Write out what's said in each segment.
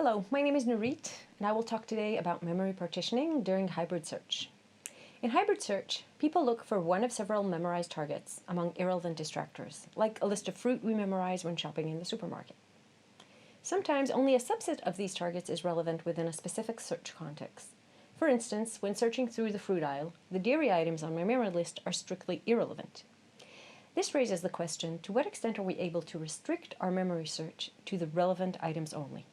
Hello, my name is Nurit, and I will talk today about memory partitioning during hybrid search. In hybrid search, people look for one of several memorized targets among irrelevant distractors, like a list of fruit we memorize when shopping in the supermarket. Sometimes only a subset of these targets is relevant within a specific search context. For instance, when searching through the fruit aisle, the dairy items on my memory list are strictly irrelevant. This raises the question, to what extent are we able to restrict our memory search to the relevant items only?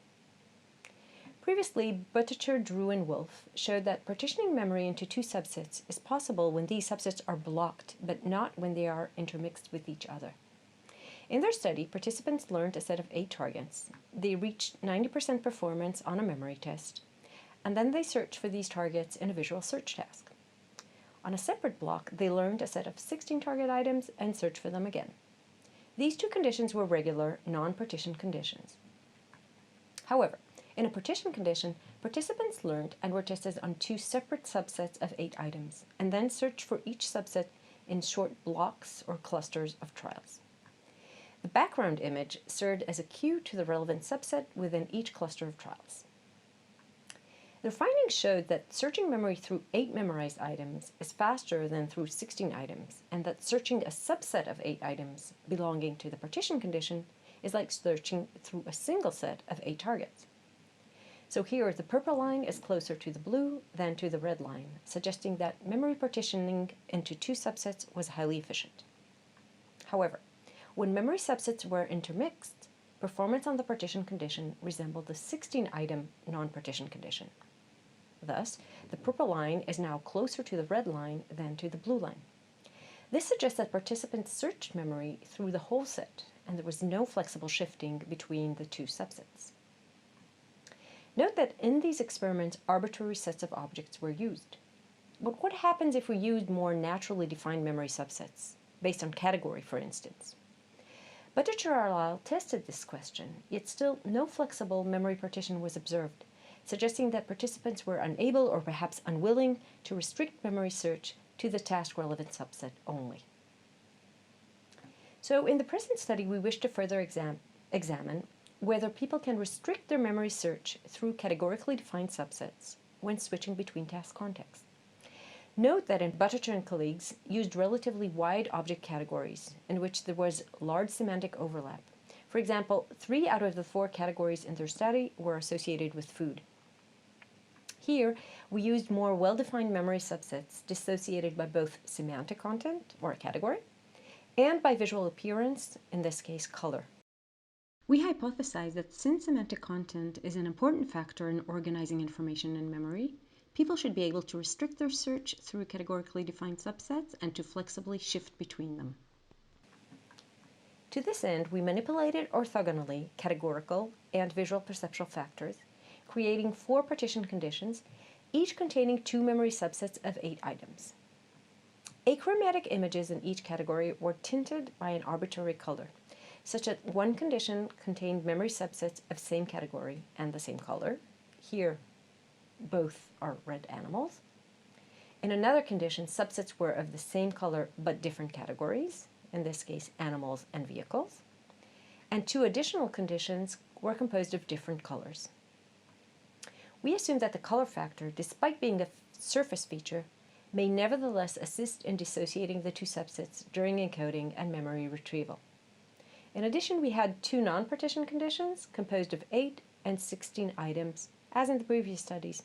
Previously, Butticher, Drew, and Wolf showed that partitioning memory into two subsets is possible when these subsets are blocked, but not when they are intermixed with each other. In their study, participants learned a set of 8 targets. They reached 90% performance on a memory test, and then they searched for these targets in a visual search task. On a separate block, they learned a set of 16 target items and searched for them again. These two conditions were regular, non-partition conditions. However, in a partition condition, participants learned and were tested on 2 separate subsets of 8 items, and then searched for each subset in short blocks or clusters of trials. The background image served as a cue to the relevant subset within each cluster of trials. Their findings showed that searching memory through 8 memorized items is faster than through 16 items, and that searching a subset of 8 items belonging to the partition condition is like searching through a single set of 8 targets. So here, the purple line is closer to the blue than to the red line, suggesting that memory partitioning into 2 subsets was highly efficient. However, when memory subsets were intermixed, performance on the partition condition resembled the 16-item non-partition condition. Thus, the purple line is now closer to the red line than to the blue line. This suggests that participants searched memory through the whole set, and there was no flexible shifting between the 2 subsets. Note that in these experiments, arbitrary sets of objects were used. But what happens if we use more naturally defined memory subsets, based on category, for instance? Butticher et al. Tested this question, yet still no flexible memory partition was observed, suggesting that participants were unable or perhaps unwilling to restrict memory search to the task-relevant subset only. So in the present study, we wish to further examine whether people can restrict their memory search through categorically defined subsets when switching between task contexts. Note that Butticher and colleagues used relatively wide object categories in which there was large semantic overlap. For example, 3 out of the 4 categories in their study were associated with food. Here, we used more well-defined memory subsets dissociated by both semantic content, or a category, and by visual appearance, in this case color. We hypothesize that since semantic content is an important factor in organizing information in memory, people should be able to restrict their search through categorically defined subsets and to flexibly shift between them. To this end, we manipulated orthogonally categorical and visual perceptual factors, creating 4 partition conditions, each containing 2 memory subsets of 8 items. Achromatic images in each category were tinted by an arbitrary color, such that one condition contained memory subsets of same category and the same color. Here, both are red animals. In another condition, subsets were of the same color but different categories, in this case animals and vehicles. And 2 additional conditions were composed of different colors. We assume that the color factor, despite being a surface feature, may nevertheless assist in dissociating the 2 subsets during encoding and memory retrieval. In addition, we had 2 non-partition conditions composed of 8 and 16 items, as in the previous studies.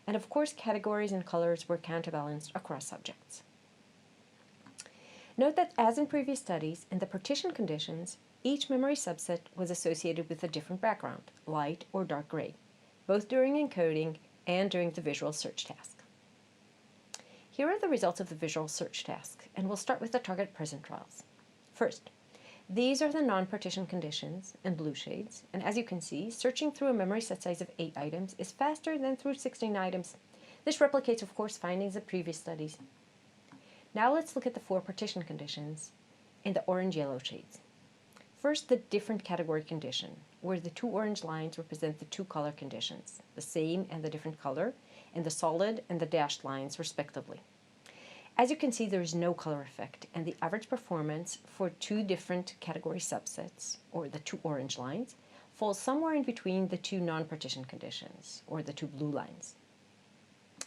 And of course, categories and colors were counterbalanced across subjects. Note that, as in previous studies, in the partition conditions, each memory subset was associated with a different background, light or dark gray, both during encoding and during the visual search task. Here are the results of the visual search task, and we'll start with the target present trials. First, these are the non-partition conditions in blue shades, and as you can see, searching through a memory set size of 8 items is faster than through 16 items. This replicates, of course, findings of previous studies. Now let's look at the 4 partition conditions in the orange-yellow shades. First, the different category condition, where the 2 orange lines represent the 2 color conditions, the same and the different color, and the solid and the dashed lines, respectively. As you can see, there is no color effect, and the average performance for 2 different category subsets, or the 2 orange lines, falls somewhere in between the two non-partition conditions, or the two blue lines.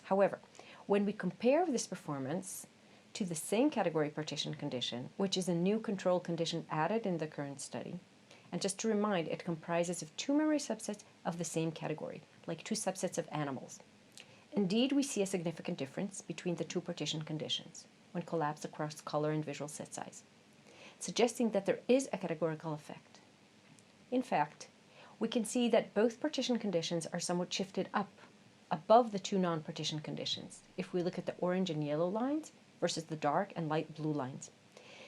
However, when we compare this performance to the same category partition condition, which is a new control condition added in the current study, and just to remind, it comprises of two memory subsets of the same category, like two subsets of animals. Indeed, we see a significant difference between the two partition conditions when collapsed across color and visual set size, suggesting that there is a categorical effect. In fact, we can see that both partition conditions are somewhat shifted up above the two non-partition conditions if we look at the orange and yellow lines versus the dark and light blue lines,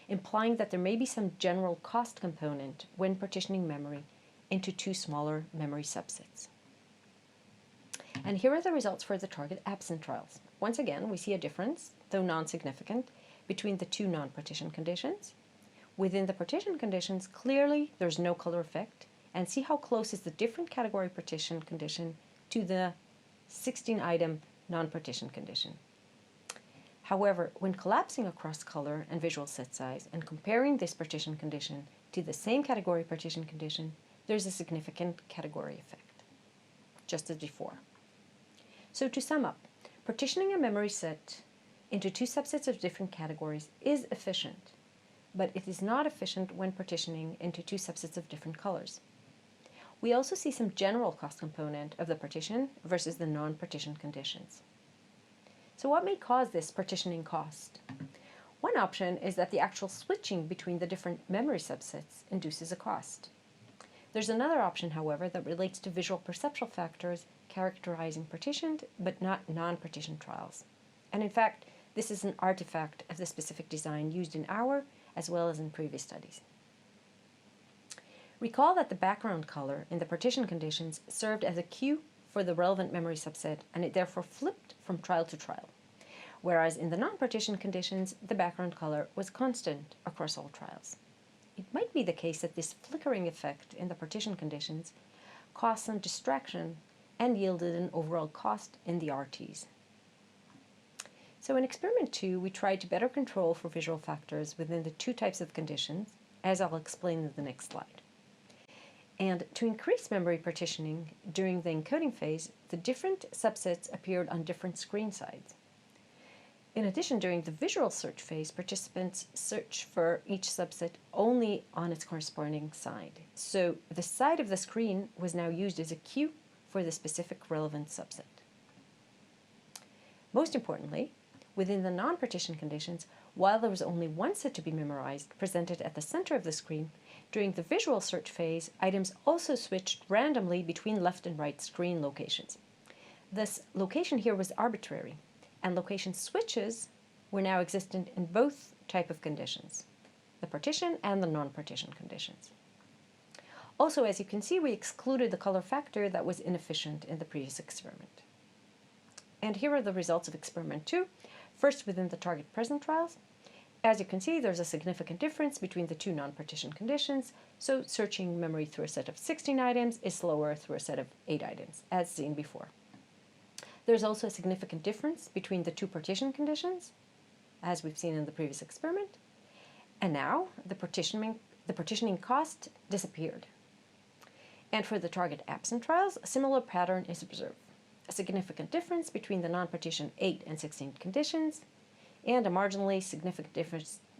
implying that there may be some general cost component when partitioning memory into two smaller memory subsets. And here are the results for the target absent trials. Once again, we see a difference, though non-significant, between the two non-partition conditions. Within the partition conditions, clearly there's no color effect, and see how close is the different category partition condition to the 16-item non-partition condition. However, when collapsing across color and visual set size and comparing this partition condition to the same category partition condition, there's a significant category effect, just as before. So to sum up, partitioning a memory set into two subsets of different categories is efficient, but it is not efficient when partitioning into two subsets of different colors. We also see some general cost component of the partition versus the non-partition conditions. So what may cause this partitioning cost? One option is that the actual switching between the different memory subsets induces a cost. There's another option, however, that relates to visual perceptual factors characterizing partitioned but not non-partitioned trials. And in fact, this is an artifact of the specific design used in our as well as in previous studies. Recall that the background color in the partition conditions served as a cue for the relevant memory subset, and it therefore flipped from trial to trial, whereas in the non-partition conditions, the background color was constant across all trials. It might be the case that this flickering effect in the partition conditions caused some distraction and yielded an overall cost in the RTs. So in experiment 2, we tried to better control for visual factors within the two types of conditions, as I'll explain in the next slide. And to increase memory partitioning during the encoding phase, the different subsets appeared on different screen sides. In addition, during the visual search phase, participants search for each subset only on its corresponding side. So the side of the screen was now used as a cue for the specific relevant subset. Most importantly, within the non-partition conditions, while there was only one set to be memorized presented at the center of the screen, during the visual search phase, items also switched randomly between left and right screen locations. This location here was arbitrary, and location switches were now existent in both type of conditions, the partition and the non-partition conditions. Also, as you can see, we excluded the color factor that was inefficient in the previous experiment. And here are the results of experiment 2, first within the target present trials. As you can see, there's a significant difference between the two non-partition conditions, so searching memory through a set of 16 items is slower through a set of 8 items, as seen before. There's also a significant difference between the two partition conditions, as we've seen in the previous experiment, and now the partitioning cost disappeared. And for the target absent trials, a similar pattern is observed. A significant difference between the non-partition 8 and 16 conditions, and a marginally significant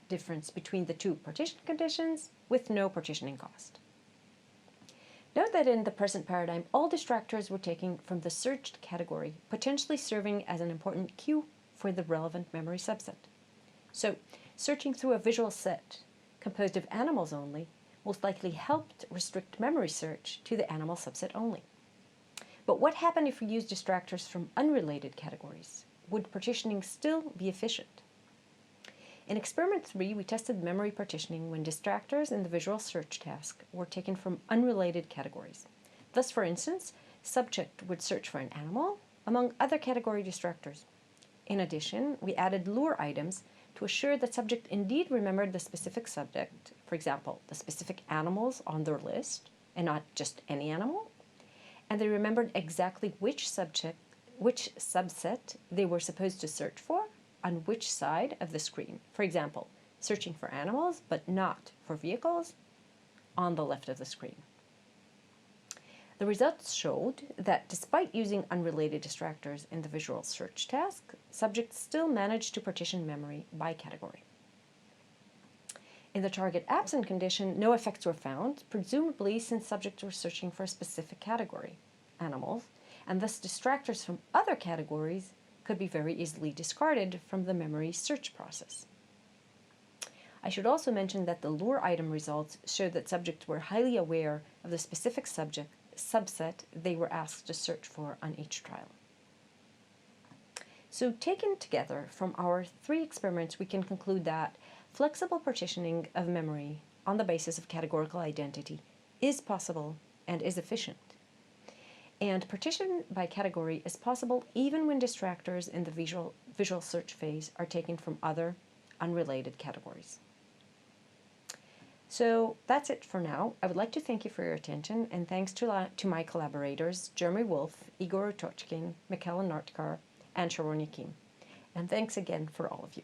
difference between the two partition conditions with no partitioning cost. Note that in the present paradigm, all distractors were taken from the searched category, potentially serving as an important cue for the relevant memory subset. So, searching through a visual set composed of animals only most likely helped restrict memory search to the animal subset only. But what happened if we used distractors from unrelated categories? Would partitioning still be efficient? In experiment 3, we tested memory partitioning when distractors in the visual search task were taken from unrelated categories. Thus, for instance, subject would search for an animal among other category distractors. In addition, we added lure items to assure that subject indeed remembered the specific subject, for example, the specific animals on their list, and not just any animal, and they remembered exactly which subset they were supposed to search for on which side of the screen. For example, searching for animals but not for vehicles on the left of the screen. The results showed that despite using unrelated distractors in the visual search task, subjects still managed to partition memory by category. In the target absent condition, no effects were found, presumably since subjects were searching for a specific category, animals, and thus distractors from other categories could be very easily discarded from the memory search process. I should also mention that the lure item results showed that subjects were highly aware of the specific subset they were asked to search for on each trial. So taken together from our 3 experiments, we can conclude that flexible partitioning of memory on the basis of categorical identity is possible and is efficient. And partition by category is possible even when distractors in the visual search phase are taken from other unrelated categories. So that's it for now. I would like to thank you for your attention, and thanks to my collaborators, Jeremy Wolf, Igor Utochkin, Michaela Nartkar, and Sharon Yakim. And thanks again for all of you.